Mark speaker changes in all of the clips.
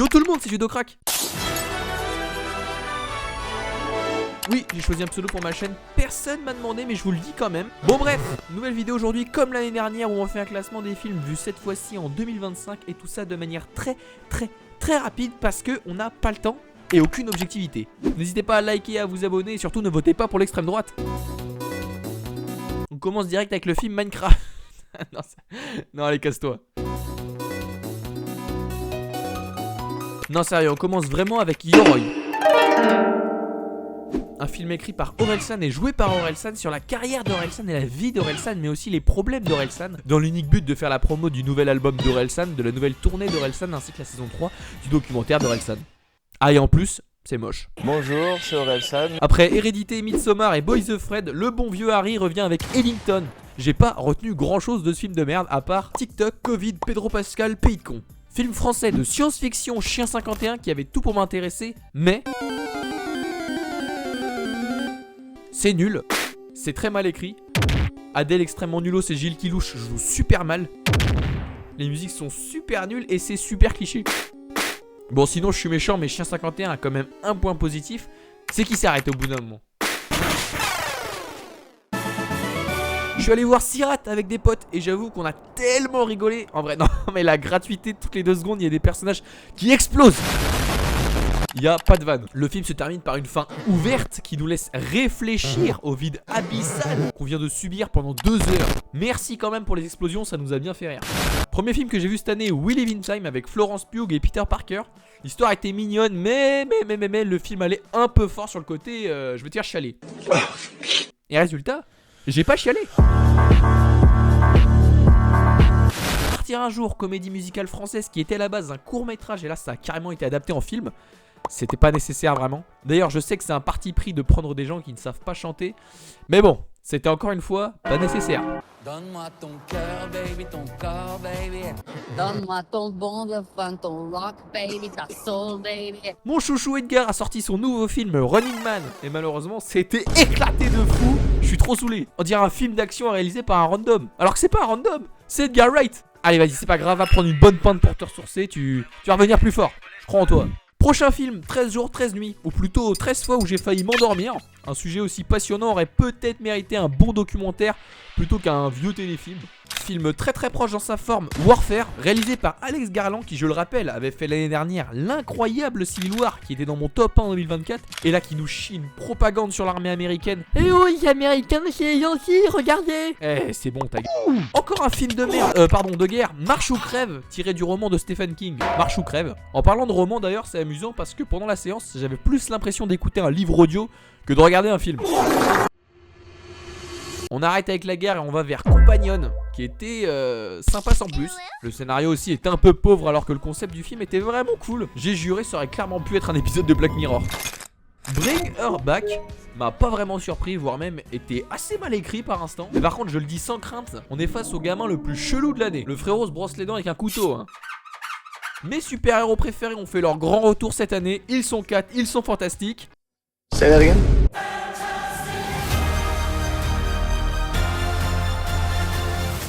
Speaker 1: Yo tout le monde, c'est Judocrack. Oui, j'ai choisi un pseudo pour ma chaîne, personne m'a demandé mais je vous le dis quand même. Bon bref, nouvelle vidéo aujourd'hui comme l'année dernière où on fait un classement des films vus cette fois-ci en 2025 et tout ça de manière très rapide parce que on n'a pas le temps et aucune objectivité. N'hésitez pas à liker, à vous abonner et surtout ne votez pas pour l'extrême droite. On commence direct avec le film Minecraft. Non, allez, casse-toi. Non, sérieux, on commence vraiment avec Yoroi. Un film écrit par Orelsan et joué par Orelsan sur la carrière d'Orelsan et la vie d'Orelsan, mais aussi les problèmes d'Orelsan, dans l'unique but de faire la promo du nouvel album d'Orelsan, de la nouvelle tournée d'Orelsan ainsi que la saison 3 du documentaire d'Orelsan. Ah, et en plus, c'est moche.
Speaker 2: Bonjour, c'est Orelsan.
Speaker 1: Après Hérédité, Midsommar et Boy the Fred, le bon vieux Harry revient avec Ellington. J'ai pas retenu grand chose de ce film de merde à part TikTok, Covid, Pedro Pascal, pays de con. Film français de science-fiction Chien 51 qui avait tout pour m'intéresser, mais c'est nul, c'est très mal écrit. Adèle extrêmement nullo, c'est Gilles qui louche, joue super mal. Les musiques sont super nulles et c'est super cliché. Bon, sinon je suis méchant, mais Chien 51 a quand même un point positif, c'est qu'il s'arrête au bout d'un moment. Je suis allé voir Sirat avec des potes et j'avoue qu'on a tellement rigolé. En vrai, non, mais la gratuité, toutes les 2 secondes, il y a des personnages qui explosent. Il n'y a pas de vanne. Le film se termine par une fin ouverte qui nous laisse réfléchir au vide abyssal qu'on vient de subir pendant 2 heures. Merci quand même pour les explosions, ça nous a bien fait rire. Premier film que j'ai vu cette année, We Live in Time avec Florence Pugh et Peter Parker. L'histoire était mignonne, mais le film allait un peu fort sur le côté, je veux dire chialer. Et résultat, j'ai pas chialé. Partir un jour, comédie musicale française qui était à la base un court métrage et là ça a carrément été adapté en film. C'était pas nécessaire vraiment. D'ailleurs je sais que c'est un parti pris de prendre des gens qui ne savent pas chanter. Mais bon, c'était encore une fois pas nécessaire.
Speaker 3: Donne-moi ton cœur, baby, ton corps, baby. Donne-moi ton bon de fun, ton rock, baby, ta soul, baby.
Speaker 1: Mon chouchou Edgar a sorti son nouveau film Running Man. Et malheureusement c'était éclaté de fou. Je suis trop saoulé. On dirait un film d'action réalisé par un random. Alors que c'est pas un random, c'est Edgar Wright. Allez vas-y, c'est pas grave, va prendre une bonne pinte pour te ressourcer. Tu vas revenir plus fort, je crois en toi. Prochain film, 13 jours, 13 nuits, ou plutôt 13 fois où j'ai failli m'endormir. Un sujet aussi passionnant aurait peut-être mérité un bon documentaire plutôt qu'un vieux téléfilm. Film très proche dans sa forme, Warfare, réalisé par Alex Garland qui, je le rappelle, avait fait l'année dernière l'incroyable Civil War qui était dans mon top 1 en 2024 et là qui nous chie une propagande sur l'armée américaine. Eh oh les américains c'est gentil, regardez. Eh c'est bon ta gueule. Encore un film de merde, de guerre, Marche ou crève, tiré du roman de Stephen King, Marche ou crève. En parlant de roman d'ailleurs c'est amusant parce que pendant la séance j'avais plus l'impression d'écouter un livre audio que de regarder un film. On arrête avec la guerre et on va vers Companion, qui était sympa sans plus. Le scénario aussi est un peu pauvre alors que le concept du film était vraiment cool. J'ai juré, ça aurait clairement pu être un épisode de Black Mirror. Bring Her Back m'a pas vraiment surpris, voire même était assez mal écrit par instant. Mais par contre, je le dis sans crainte, on est face au gamin le plus chelou de l'année. Le frérot se brosse les dents avec un couteau, hein. Mes super-héros préférés ont fait leur grand retour cette année. Ils sont 4, ils sont fantastiques.
Speaker 2: Say that again.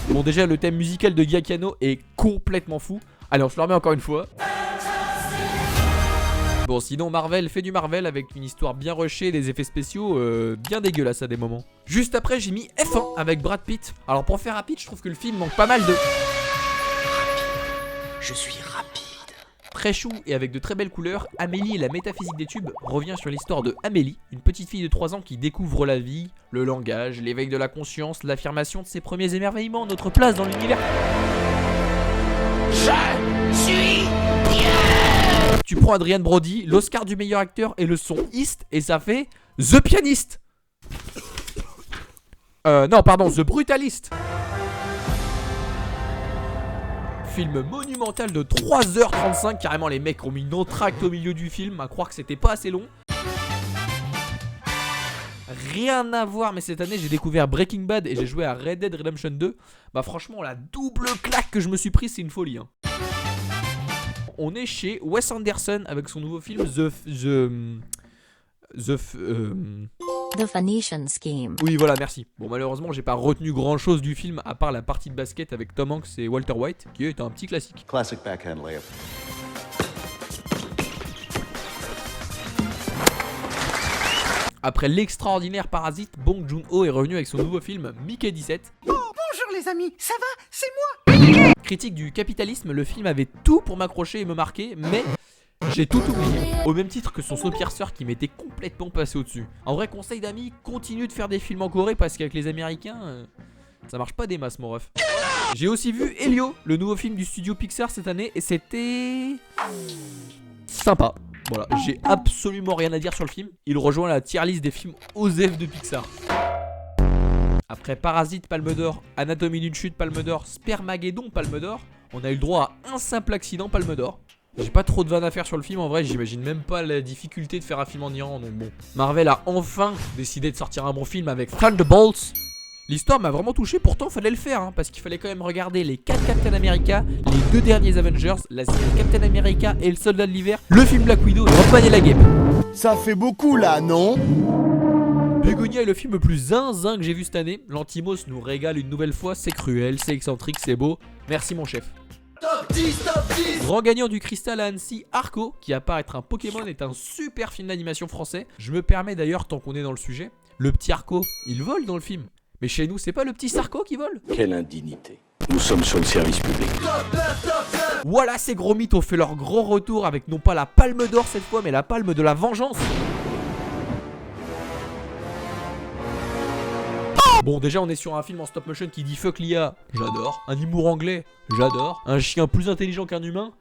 Speaker 1: Bon déjà le thème musical de Giacchino est complètement fou. Allez on se le remet encore une fois. Bon sinon Marvel fait du Marvel avec une histoire bien rushée, des effets spéciaux bien dégueulasses à des moments. Juste après j'ai mis F1 avec Brad Pitt. Alors pour faire rapide je trouve que le film manque pas mal de...
Speaker 2: Je suis rapide.
Speaker 1: Très chou et avec de très belles couleurs, Amélie et la métaphysique des tubes revient sur l'histoire de Amélie, une petite fille de 3 ans qui découvre la vie, le langage, l'éveil de la conscience, l'affirmation de ses premiers émerveillements, notre place dans l'univers.
Speaker 3: Je suis bien.
Speaker 1: Tu prends Adrien Brody, l'Oscar du meilleur acteur et le son East et ça fait The Pianist. Non pardon, The Brutalist. Film monumental de 3h35, carrément les mecs ont mis une entracte au milieu du film, à croire que c'était pas assez long. Rien à voir, mais cette année j'ai découvert Breaking Bad et j'ai joué à Red Dead Redemption 2. Bah franchement la double claque que je me suis pris c'est une folie hein. On est chez Wes Anderson avec son nouveau film
Speaker 4: The Phoenician Scheme.
Speaker 1: Oui voilà merci. Bon malheureusement j'ai pas retenu grand chose du film à part la partie de basket avec Tom Hanks et Walter White qui est un petit classique.
Speaker 2: Classic backhand layup.
Speaker 1: Après l'extraordinaire Parasite, Bong Joon-ho est revenu avec son nouveau film Mickey 17.
Speaker 5: Bonjour les amis, ça va? C'est moi.
Speaker 1: Critique du capitalisme, le film avait tout pour m'accrocher et me marquer, mais j'ai tout oublié. Au même titre que son Snowpiercer qui m'était complètement passé au-dessus. En vrai, conseil d'amis, continue de faire des films en Corée parce qu'avec les Américains, ça marche pas des masses, mon ref. J'ai aussi vu Elio, le nouveau film du studio Pixar cette année, et c'était sympa. Voilà, j'ai absolument rien à dire sur le film. Il rejoint la tier list des films OSEF de Pixar. Après Parasite, Palme d'Or, Anatomie d'une chute, Palme d'Or, Spermageddon, Palme d'Or, on a eu le droit à Un simple accident, Palme d'Or. J'ai pas trop de vannes à faire sur le film en vrai, j'imagine même pas la difficulté de faire un film en Iran, donc bon. Marvel a enfin décidé de sortir un bon film avec Thunderbolts. L'histoire m'a vraiment touché, pourtant fallait le faire, parce qu'il fallait quand même regarder les 4 Captain America, les 2 derniers Avengers, la série Captain America et le Soldat de l'hiver, le film Black Widow et Ant-Man et la Guêpe.
Speaker 6: Ça fait beaucoup là, non?
Speaker 1: Begonia est le film le plus zinzin que j'ai vu cette année. Lantimos nous régale une nouvelle fois, c'est cruel, c'est excentrique, c'est beau. Merci mon chef.
Speaker 6: Top 10, top 10.
Speaker 1: Grand gagnant du Cristal à Annecy, Arco, qui à part être un Pokémon est un super film d'animation français. Je me permets d'ailleurs, tant qu'on est dans le sujet, le petit Arco, il vole dans le film. Mais chez nous, c'est pas le petit Sarko qui vole?
Speaker 7: Quelle indignité. Nous sommes sur le service public.
Speaker 1: Voilà, ces gros mythes ont fait leur grand retour avec non pas la palme d'or cette fois, mais la palme de la vengeance. Bon, déjà, on est sur un film en stop motion qui dit fuck l'IA, j'adore. Un humour anglais, j'adore. Un chien plus intelligent qu'un humain,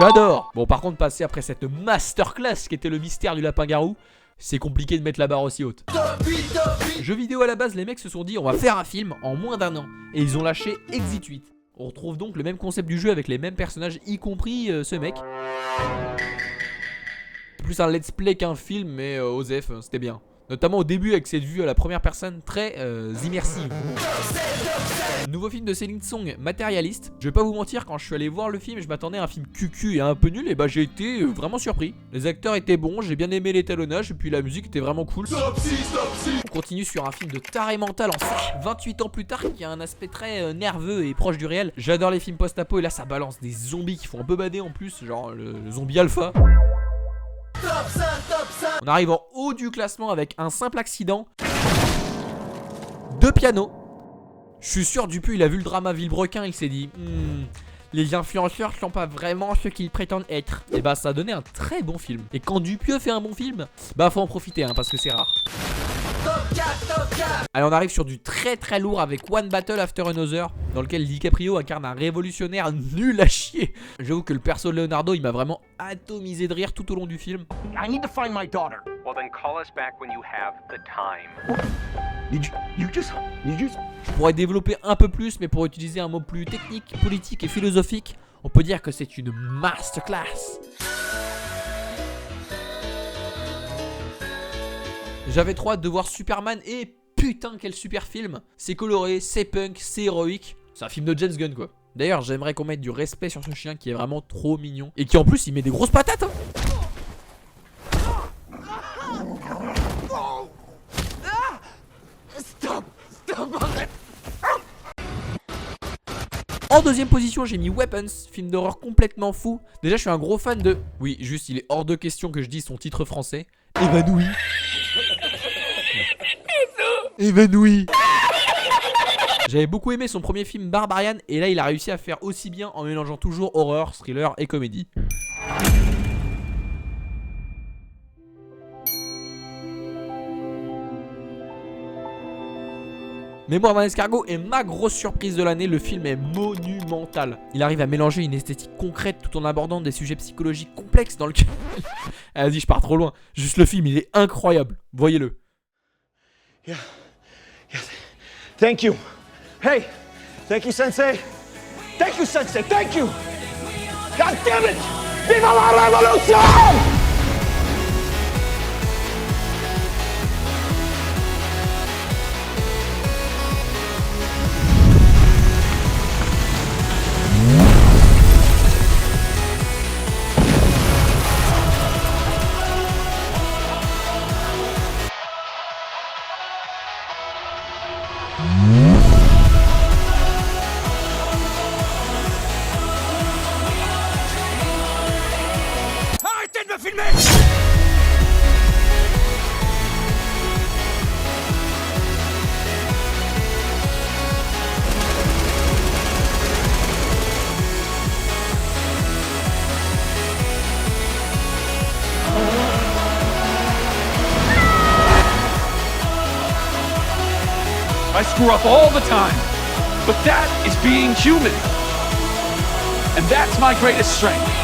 Speaker 1: j'adore. Bon, par contre, passer après cette masterclass qui était le mystère du lapin-garou, c'est compliqué de mettre la barre aussi haute. Jeux vidéo à la base, les mecs se sont dit on va faire un film en moins d'1 an. Et ils ont lâché Exit 8. On retrouve donc le même concept du jeu avec les mêmes personnages, y compris ce mec. Plus un let's play qu'un film, mais OSEF, c'était bien. Notamment au début avec cette vue à la première personne très immersive. Nouveau film de Céline Song, Matérialiste. Je vais pas vous mentir, quand je suis allé voir le film, je m'attendais à un film cucu et un peu nul, et bah j'ai été vraiment surpris. Les acteurs étaient bons, j'ai bien aimé l'étalonnage, et puis la musique était vraiment cool. On continue sur un film de taré mental en 28 ans plus tard, qui a un aspect très nerveux et proche du réel. J'adore les films post-apo, et là ça balance des zombies qui font un peu bader en plus, genre le zombie alpha. On arrive en haut du classement avec Un simple accident. 2 pianos. Je suis sûr Dupuis il a vu le drama Villebrequin, il s'est dit les influenceurs sont pas vraiment ce qu'ils prétendent être. Et bah ça a donné un très bon film. Et quand Dupieux fait un bon film, bah faut en profiter parce que c'est rare. Allez, on arrive sur du très très lourd avec One Battle After Another, dans lequel DiCaprio incarne un révolutionnaire nul à chier. J'avoue que le perso de Leonardo il m'a vraiment atomisé de rire tout au long du film.
Speaker 5: I need to find my daughter.
Speaker 8: Well, then call us back when you have the time.
Speaker 1: Je pourrais développer un peu plus, mais pour utiliser un mot plus technique, politique et philosophique, on peut dire que c'est une masterclass. J'avais trop hâte de voir Superman et putain quel super film. C'est coloré, c'est punk, c'est héroïque. C'est un film de James Gunn quoi. D'ailleurs j'aimerais qu'on mette du respect sur ce chien qui est vraiment trop mignon. Et qui en plus il met des grosses patates En deuxième position j'ai mis Weapons, film d'horreur complètement fou. Déjà je suis un gros fan de... Oui juste il est hors de question que je dise son titre français. Évanoui. Évanoui. J'avais beaucoup aimé son premier film Barbarian, et là il a réussi à faire aussi bien en mélangeant toujours horreur, thriller et comédie. Mémoire d'un escargot est ma grosse surprise de l'année, le film est monumental. Il arrive à mélanger une esthétique concrète tout en abordant des sujets psychologiques complexes dans lequel... Ah, vas-y, je pars trop loin. Juste le film, il est incroyable. Voyez-le.
Speaker 6: Yeah. Thank you. Hey, thank you, Sensei. Thank you, Sensei. Thank you. God damn it! Viva la revolution!
Speaker 9: I screw up all the time. But that is being human. And that's my greatest strength.